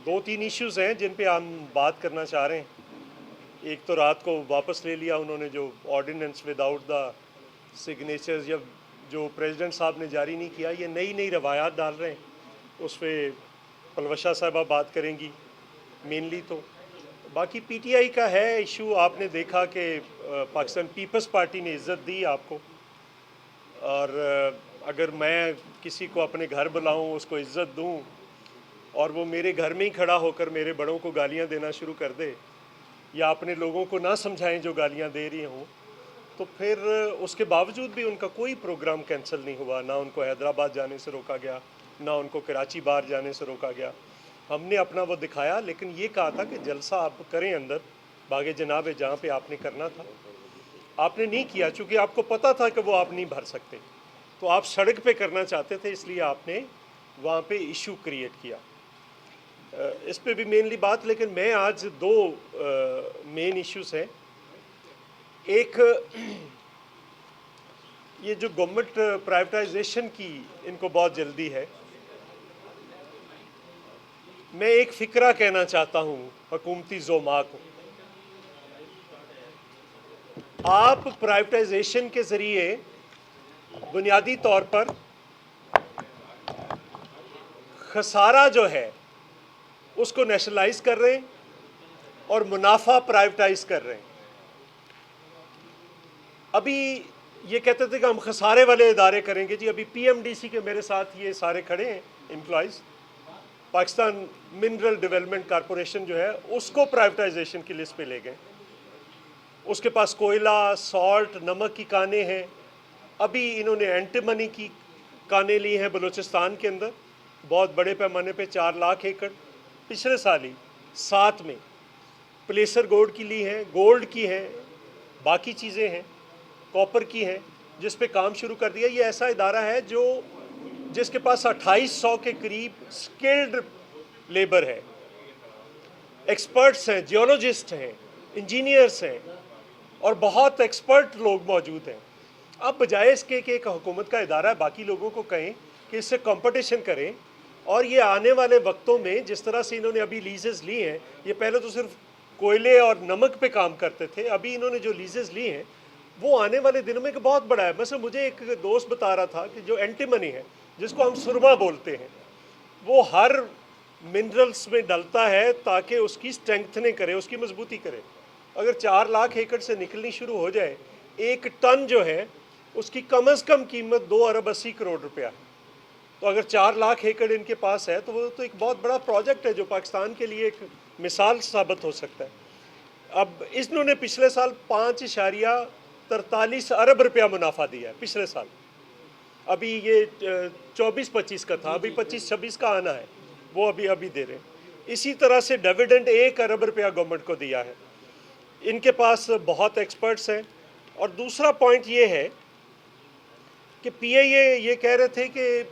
दो तीन इश्यूज़ हैं जिन पे हम बात करना चाह रहे हैं। एक तो रात को वापस ले लिया उन्होंने जो ऑर्डिनेंस विदाउट द सिग्नेचर्स, या जो प्रेसिडेंट साहब ने जारी नहीं किया, ये नई नई रवायात डाल रहे हैं। उस पर पलवशा साहबा बात करेंगी मेनली। तो बाकी पीटीआई का है इशू। आपने देखा कि पाकिस्तान पीपल्स पार्टी ने इज़्ज़त दी आपको, और अगर मैं किसी को अपने घर बुलाऊं, उसको इज़्ज़त दूं, और वो मेरे घर में ही खड़ा होकर मेरे बड़ों को गालियां देना शुरू कर दे, या अपने लोगों को ना समझाएं जो गालियां दे रही हों, तो फिर उसके बावजूद भी उनका कोई प्रोग्राम कैंसिल नहीं हुआ। ना उनको हैदराबाद जाने से रोका गया, ना उनको कराची बाहर जाने से रोका गया। हमने अपना वो दिखाया, लेकिन ये कहा था कि जलसा आप करें अंदर, बागे जनाब है, जहाँ पे आपने करना था आपने नहीं किया, चूँकि आपको पता था कि वो आप नहीं भर सकते। तो आप सड़क पे करना चाहते थे, इसलिए आपने वहाँ पे इशू क्रिएट किया। इस पे भी मेनली बात, लेकिन मैं आज दो मेन इश्यूज़ हैं। एक, ये जो गवर्नमेंट प्राइवेटाइजेशन की इनको बहुत जल्दी है। मैं एक फ़िक्रा कहना चाहता हूँ हुकूमती ज़ोमा को। आप प्राइवेटाइजेशन के ज़रिए बुनियादी तौर पर खसारा जो है उसको नेशनलाइज कर रहे हैं और मुनाफा प्राइवेटाइज कर रहे हैं। अभी ये कहते थे कि हम खसारे वाले इदारे करेंगे जी। अभी पीएमडीसी के मेरे साथ ये सारे खड़े हैं employees. Pakistan mineral development corporation जो है उसको प्राइवेटाइजेशन की लिस्ट पे ले गए। उसके पास कोयला, सॉल्ट, नमक की कानें हैं। अभी इन्होंने एंटीमनी की कानें ली हैं बलूचिस्तान के अंदर, बहुत बड़े पैमाने पे 4 लाख एकड़। पिछले साल ही 7 में प्लेसर गोल्ड की ली हैं, गोल्ड की हैं, बाकी चीज़ें हैं, कॉपर की हैं, जिस पे काम शुरू कर दिया। ये ऐसा इदारा है जो जिसके पास 2800 के करीब स्किल्ड लेबर है, एक्सपर्ट्स हैं, जियोलॉजिस्ट हैं, इंजीनियर्स हैं, और बहुत एक्सपर्ट लोग मौजूद हैं। अब बजाय इसके कि एक हुकूमत का इदारा है, बाकी लोगों को कहें कि इससे कंपटीशन करें, और ये आने वाले वक्तों में जिस तरह से इन्होंने अभी लीजेस ली हैं, ये पहले तो सिर्फ कोयले और नमक पे काम करते थे, अभी इन्होंने जो लीजेस ली हैं वो आने वाले दिनों में एक बहुत बड़ा है। वैसे मुझे एक दोस्त बता रहा था कि जो एंटीमनी है, जिसको हम सुरमा बोलते हैं, वो हर मिनरल्स में डलता है ताकि उसकी स्ट्रेंथनिंग करे, उसकी मजबूती करे। अगर 4 लाख एकड़ से निकलनी शुरू हो जाए, एक टन जो है उसकी कम से कम कीमत 2 अरब 80 करोड़ रुपया है। तो अगर 4 लाख एकड़ इनके पास है तो वो तो एक बहुत बड़ा प्रोजेक्ट है जो पाकिस्तान के लिए एक मिसाल साबित हो सकता है। अब इन्होंने पिछले साल 5.43 अरब रुपया मुनाफा दिया है पिछले साल। अभी ये 24-25 का था, अभी 25-26 का आना है, वो अभी दे रहे हैं। इसी तरह से डिविडेंड 1 अरब रुपया गवर्नमेंट को दिया है। इनके पास बहुत एक्सपर्ट्स हैं। और दूसरा पॉइंट ये है कि पीआईए ये कह रहे थे कि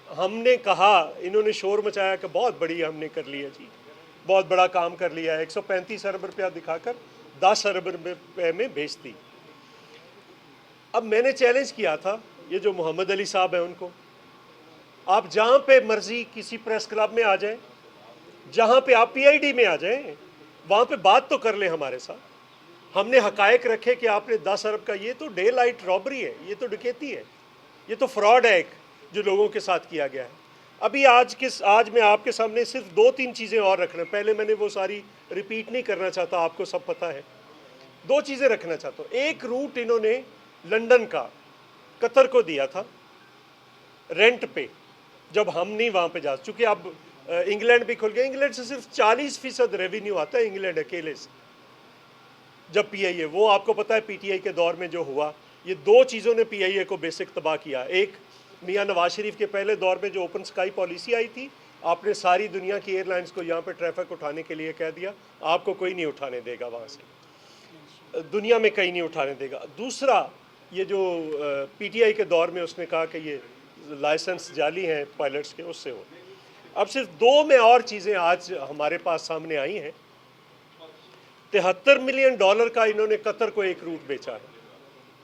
हमने कहा, इन्होंने शोर मचाया कि बहुत बड़ी हमने कर लिया जी, बहुत बड़ा काम कर लिया है। 135 अरब रुपया दिखाकर 10 अरब रुपये में बेच दी। अब मैंने चैलेंज किया था ये जो मोहम्मद अली साहब हैं उनको, आप जहाँ पे मर्जी किसी प्रेस क्लब में आ जाएं, जहाँ पे आप पीआईडी में आ जाएं, वहाँ पे बात तो कर लें हमारे साथ। हमने हकायक रखे कि आपने 10 अरब का, ये तो डे लाइट रॉबरी है, ये तो डकैती है, ये तो फ्रॉड है एक जो लोगों के साथ किया गया है। अभी आज मैं आपके सामने सिर्फ 2-3 चीज़ें और रख रहा हूँ। पहले मैंने वो सारी रिपीट नहीं करना चाहता, आपको सब पता है। 2 चीज़ें रखना चाहता हूँ। एक रूट इन्होंने लंदन का कतर को दिया था रेंट पे, जब हम नहीं वहाँ पे जा, चूँकि अब इंग्लैंड भी खुल गया। इंग्लैंड से सिर्फ 40% रेवेन्यू आता है इंग्लैंड अकेले से। जब पीआईए, वो आपको पता है पीटीआई के दौर में जो हुआ, ये 2 चीज़ों ने पीआईए को बेसिक तबाह किया। एक, मियाँ नवाज शरीफ के पहले दौर में जो ओपन स्काई पॉलिसी आई थी, आपने सारी दुनिया की एयरलाइंस को यहाँ पे ट्रैफिक उठाने के लिए कह दिया, आपको कोई नहीं उठाने देगा वहाँ से, दुनिया में कहीं नहीं उठाने देगा। दूसरा, ये जो पीटीआई के दौर में उसने कहा कि ये लाइसेंस जाली हैं पायलट्स के, उससे हो। अब सिर्फ 2 में और चीज़ें आज हमारे पास सामने आई हैं। $73 मिलियन का इन्होंने कतर को एक रूट बेचा है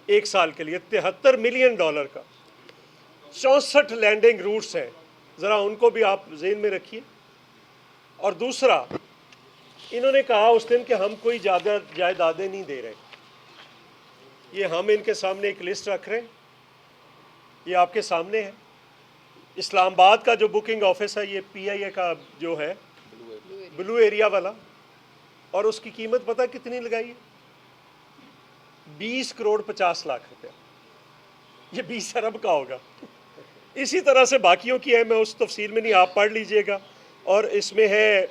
1 साल के लिए, $73 मिलियन का। 64 लैंडिंग रूट्स हैं, ज़रा उनको भी आप जेहन में रखिए। اور دوسرا انہوں نے کہا اس دن کہ ہم کوئی جائیدادیں نہیں دے رہے. یہ ہم ان کے سامنے ایک لسٹ رکھ رہے ہیں, یہ آپ کے سامنے ہے. اسلام آباد کا جو بکنگ آفس ہے یہ پی آئی اے کا جو ہے بلو ایریا والا, اور اس کی قیمت پتہ کتنی لگائی ہے؟ 20,50,00,000 روپیہ. یہ 20 ارب کا ہوگا. اسی طرح سے باقیوں کی ہے, میں اس تفصیل میں نہیں, آپ پڑھ لیجئے گا. اور اس میں ہے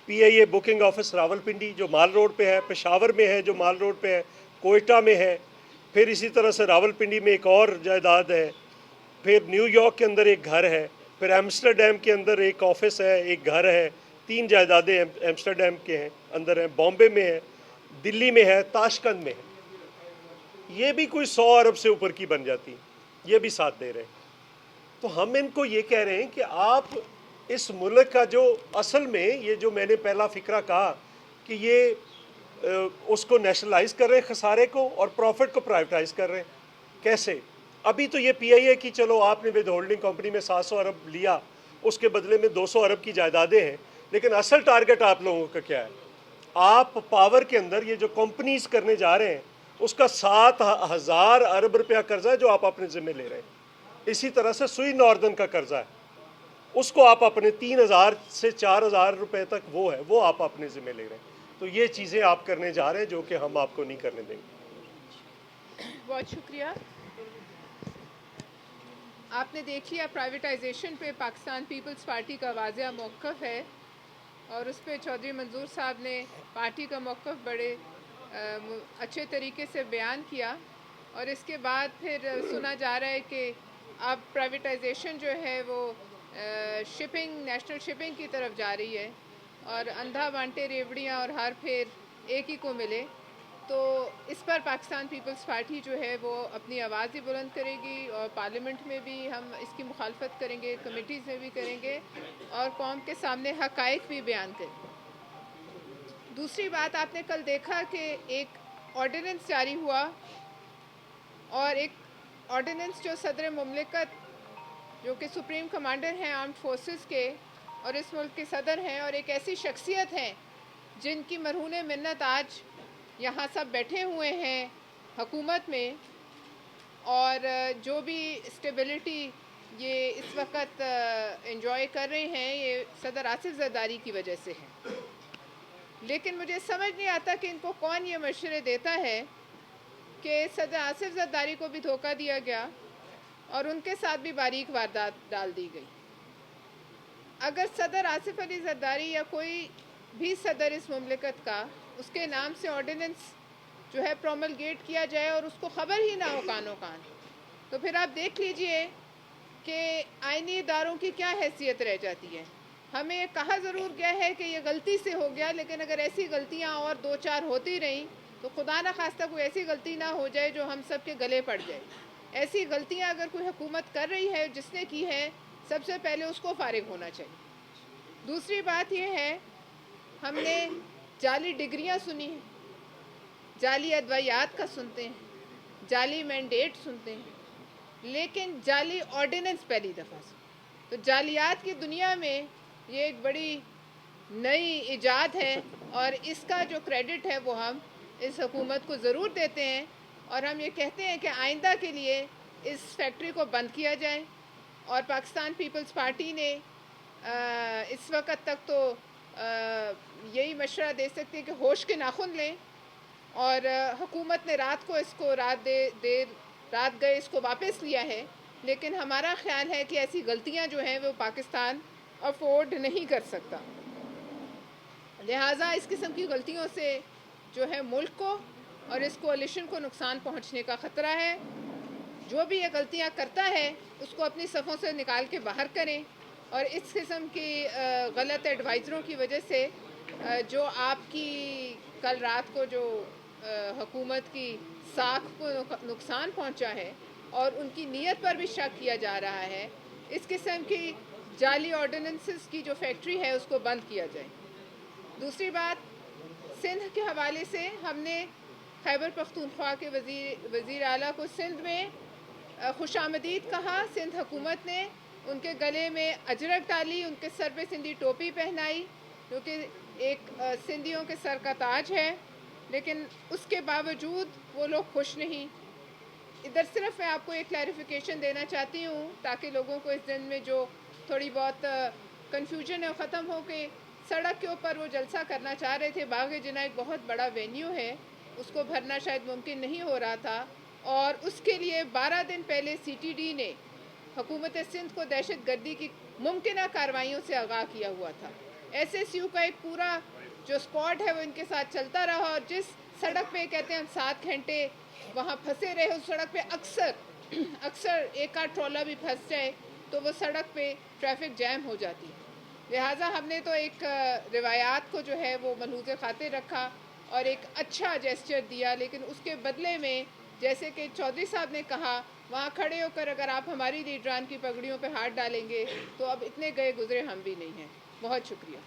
پی آئی اے بکنگ آفس راول پنڈی جو مال روڈ پہ ہے, پشاور میں ہے جو مال روڈ پہ ہے, کوئٹہ میں ہے, پھر اسی طرح سے راول پنڈی میں ایک اور جائیداد ہے, پھر نیو یارک کے اندر ایک گھر ہے, پھر ایمسٹرڈیم کے اندر ایک آفس ہے, ایک گھر ہے. 3 جائیدادیں ایمسٹرڈیم کے ہیں اندر ہیں, بامبے میں ہے, دلی میں ہے, تاشقند میں ہے. یہ بھی کوئی 100 ارب سے اوپر کی بن جاتی, یہ بھی ساتھ دے رہے ہیں. تو ہم ان کو یہ کہہ رہے ہیں کہ آپ اس ملک کا جو اصل میں یہ جو میں نے پہلا فکرہ کہا کہ یہ اس کو نیشنلائز کر رہے ہیں خسارے کو, اور پروفٹ کو پرائیویٹائز کر رہے ہیں. کیسے؟ ابھی تو یہ پی آئی اے کی چلو آپ نے ود ہولڈنگ کمپنی میں 700 ارب لیا, اس کے بدلے میں 200 ارب کی جائیدادیں ہیں, لیکن اصل ٹارگٹ آپ لوگوں کا کیا ہے؟ آپ پاور کے اندر یہ جو کمپنیز کرنے جا رہے ہیں اس کا 7,000 ارب روپیہ قرضہ ہے جو آپ اپنے ذمہ لے رہے ہیں. اسی طرح سے سوئی ناردن کا قرضہ ہے, اس کو آپ اپنے 3,000 سے 4,000 روپے تک وہ ہے, وہ آپ اپنے ذمہ لے رہے ہیں. تو یہ چیزیں آپ کرنے جا رہے ہیں جو کہ ہم آپ کو نہیں کرنے دیں گے. بہت شکریہ. آپ نے دیکھ لیا پرائیویٹائزیشن پہ پاکستان پیپلز پارٹی کا واضح موقف ہے, اور اس پہ چودھری منظور صاحب نے پارٹی کا موقف بڑے اچھے طریقے سے بیان کیا. اور اس کے بعد پھر سنا جا رہا ہے کہ اب پرائیویٹائزیشن جو ہے وہ شپنگ, نیشنل شپنگ کی طرف جا رہی ہے, اور اندھا بانٹے ریوڑیاں اور ہر پھیر ایک ہی کو ملے. تو اس پر پاکستان پیپلز پارٹی جو ہے وہ اپنی آواز بھی بلند کرے گی, اور پارلیمنٹ میں بھی ہم اس کی مخالفت کریں گے, کمیٹیز میں بھی کریں گے, اور قوم کے سامنے حقائق بھی بیان کریں گے. دوسری بات, آپ نے کل دیکھا کہ ایک آرڈیننس جاری ہوا, اور ایک آرڈیننس جو صدر مملکت جو کہ سپریم کمانڈر ہیں آرمڈ فورسز کے اور اس ملک کے صدر ہیں, اور ایک ایسی شخصیت ہیں جن کی مرہون منت آج یہاں سب بیٹھے ہوئے ہیں حکومت میں, اور جو بھی اسٹیبلٹی یہ اس وقت انجوائے کر رہے ہیں یہ صدر آصف زرداری کی وجہ سے ہے. لیکن مجھے سمجھ نہیں آتا کہ ان کو کون یہ مشورے دیتا ہے کہ صدر آصف زرداری کو بھی دھوکہ دیا گیا اور ان کے ساتھ بھی باریک واردات ڈال دی گئی. اگر صدر آصف علی زرداری یا کوئی بھی صدر اس مملکت کا, اس کے نام سے آرڈیننس جو ہے پروملگیٹ کیا جائے اور اس کو خبر ہی نہ ہو کانوں کان, تو پھر آپ دیکھ لیجئے کہ آئینی اداروں کی کیا حیثیت رہ جاتی ہے. ہمیں کہا ضرور گیا ہے کہ یہ غلطی سے ہو گیا, لیکن اگر ایسی غلطیاں اور 2-4 ہوتی رہیں تو خدا نہ خواستہ کوئی ایسی غلطی نہ ہو جائے جو ہم سب کے گلے پڑ جائے. ایسی غلطیاں اگر کوئی حکومت کر رہی ہے, جس نے کی ہے, سب سے پہلے اس کو فارغ ہونا چاہیے. دوسری بات یہ ہے, ہم نے جعلی ڈگریاں سنی ہیں, جعلی ادویات کا سنتے ہیں, جعلی مینڈیٹ سنتے ہیں, لیکن جعلی آرڈیننس پہلی دفعہ سے. تو جعلیات کی دنیا میں یہ ایک بڑی نئی ایجاد ہے, اور اس کا جو کریڈٹ ہے وہ ہم اس حکومت کو ضرور دیتے ہیں, اور ہم یہ کہتے ہیں کہ آئندہ کے لیے اس فیکٹری کو بند کیا جائے. اور پاکستان پیپلز پارٹی نے اس وقت تک تو یہی مشورہ دے سکتے ہیں کہ ہوش کے ناخن لیں, اور حکومت نے رات کو اس کو رات گئے اس کو واپس لیا ہے, لیکن ہمارا خیال ہے کہ ایسی غلطیاں جو ہیں وہ پاکستان افورڈ نہیں کر سکتا. لہٰذا اس قسم کی غلطیوں سے جو ہے ملک کو اور اس کوalition کو نقصان پہنچنے کا خطرہ ہے. جو بھی یہ غلطیاں کرتا ہے اس کو اپنی صفوں سے نکال کے باہر کریں, اور اس قسم کی غلط ایڈوائزروں کی وجہ سے جو آپ کی کل رات کو جو حکومت کی ساکھ کو نقصان پہنچا ہے اور ان کی نیت پر بھی شک کیا جا رہا ہے, اس قسم کی جعلی آرڈیننسز کی جو فیکٹری ہے اس کو بند کیا جائے. دوسری بات, سندھ کے حوالے سے ہم نے خیبر پختونخوا کے وزیر اعلیٰ کو سندھ میں خوش آمدید کہا. سندھ حکومت نے ان کے گلے میں اجرک ڈالی, ان کے سر پہ سندھی ٹوپی پہنائی, क्योंकि एक सिंधियों के सर का ताज है, लेकिन उसके बावजूद वो लोग खुश नहीं। इधर सिर्फ मैं आपको एक क्लैरिफिकेशन देना चाहती हूँ ताकि लोगों को इस दिन में जो थोड़ी बहुत कन्फ्यूजन है वो ख़त्म हो के सड़क के ऊपर वो जलसा करना चाह रहे थे। बाग जिना एक बहुत बड़ा वेन्यू है, उसको भरना शायद मुमकिन नहीं हो रहा था, और उसके लिए 12 दिन पहले CTD ने हुकूमत सिंध को दहशत गर्दी की मुमकिन कार्रवाइयों से आगाह किया हुआ था। SSU का एक पूरा जो स्क्वाड है वो इनके साथ चलता रहा, और जिस सड़क पे कहते हैं हम 7 घंटे वहाँ फंसे रहे, उस सड़क पे अक्सर एक आध ट्रॉला भी फंस जाए तो वो सड़क पे ट्रैफिक जैम हो जाती है। लिहाजा हमने तो एक रिवायात को जो है वो मलहूज़े खातिर रखा और एक अच्छा जेस्चर दिया, लेकिन उसके बदले में जैसे कि चौधरी साहब ने कहा, वहाँ खड़े होकर अगर आप हमारी लीडरान की पगड़ियों पे हाथ डालेंगे तो अब इतने गए गुजरे हम भी नहीं हैं। बहुत शुक्रिया।